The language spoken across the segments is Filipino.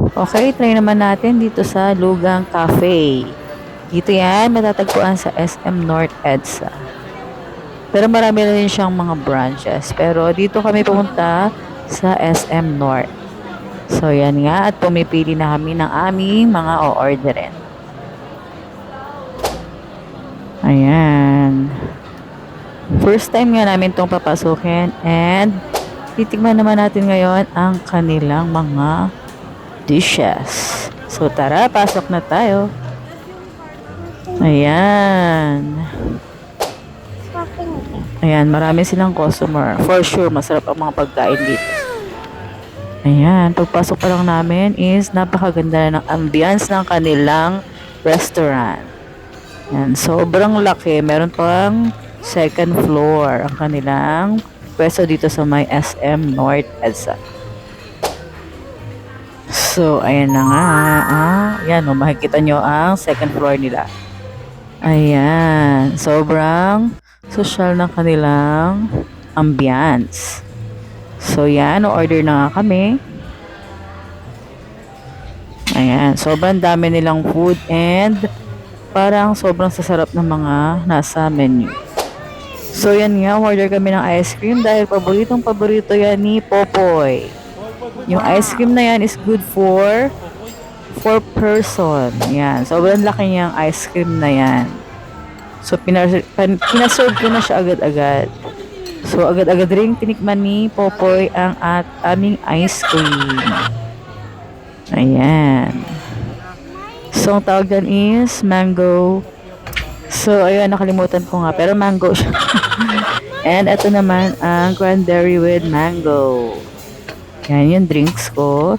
Okay, try naman natin dito sa Lugang Cafe. Dito yan, matatagpuan sa SM North EDSA. Pero marami na rin siyang mga branches. Pero dito kami pumunta sa SM North. So, yan nga. At pumipili na kami ng aming mga o-orderin. Ayan. First time nga namin itong papasukin. And, titigman naman natin ngayon ang kanilang mga dishes. So, tara. Pasok na tayo. Ayan. Ayan, marami silang customer. For sure, masarap ang mga pagkain dito. Ayan, pagpasok pa lang namin is napakaganda ng ambience ng kanilang restaurant. Ayan, sobrang laki. Meron pang second floor ang kanilang pwesto dito sa may SM North EDSA. So, ayan na nga. Ayan, makikita nyo ang second floor nila. Ayan, sobrang social ng kanilang ambience. So, yan. Order na nga kami. Ayan. Sobrang dami nilang food and parang sobrang sasarap ng mga nasa menu. So, yan nga. Order kami ng ice cream dahil paborito yan ni Popoy. Yung ice cream na yan is good for 4 person. Yan. Sobrang laki niyang ice cream na yan. So, pinaserve ko na siya agad-agad. So, agad-agad rin tinikman ni Popoy ang aming ice cream. Ayan. So, ang tawag dyan is mango. So, ayun, nakalimutan ko nga. Pero mango siya. And ito naman ang cranberry with mango. Yan yung drinks ko.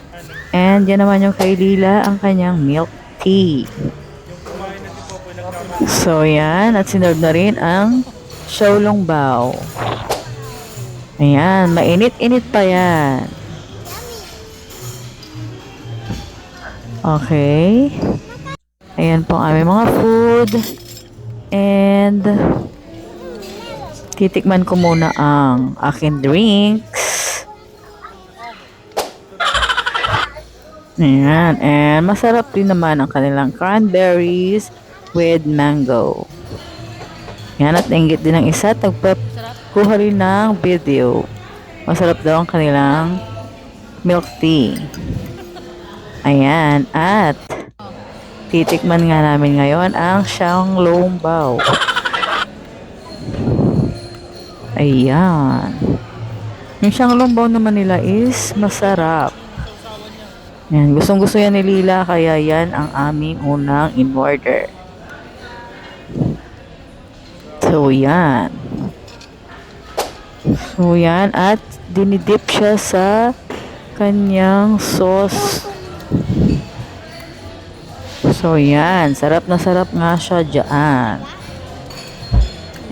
And yan naman yung kay Lila, ang kanyang milk tea. So, yan. At sinerve na rin ang Xiaolong Bao. Ayan. Mainit-init pa yan. Okay. Ayan po ang aming mga food. And titikman ko muna ang aking drinks. Ayan. And masarap din naman ang kanilang cranberries with mango. Yan, at nainggit din ng isa. Kuha rin ng video. Masarap daw ang kanilang milk tea. Ayan. At titikman nga namin ngayon ang Xiaolong Bao. Ayan. Yung Xiaolong Bao naman nila is masarap. Ayan. Gustong-gusto yan ni Lila, kaya yan ang aming unang in-order. So, yan. So, yan. At dinidip siya sa kanyang sauce. So, yan. Sarap na sarap nga siya dyan.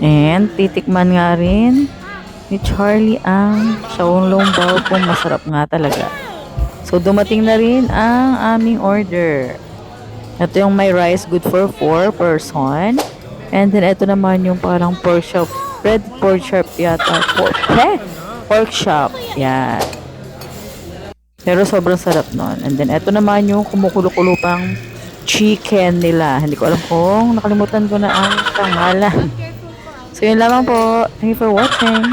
And, titikman nga rin ni Charlie ang Xiaolong Bao kung masarap nga talaga. So, dumating na rin ang aming order. Ito yung may rice, good for 4 person. And then, ito naman yung parang pork chop. Red pork chop yata. Pork chop. Yan. Pero sobrang sarap nun. And then, ito naman yung kumukulo-kulo pang chicken nila. Hindi ko alam kung nakalimutan ko na ang pangalan. So, yun lamang po. Thank you for watching.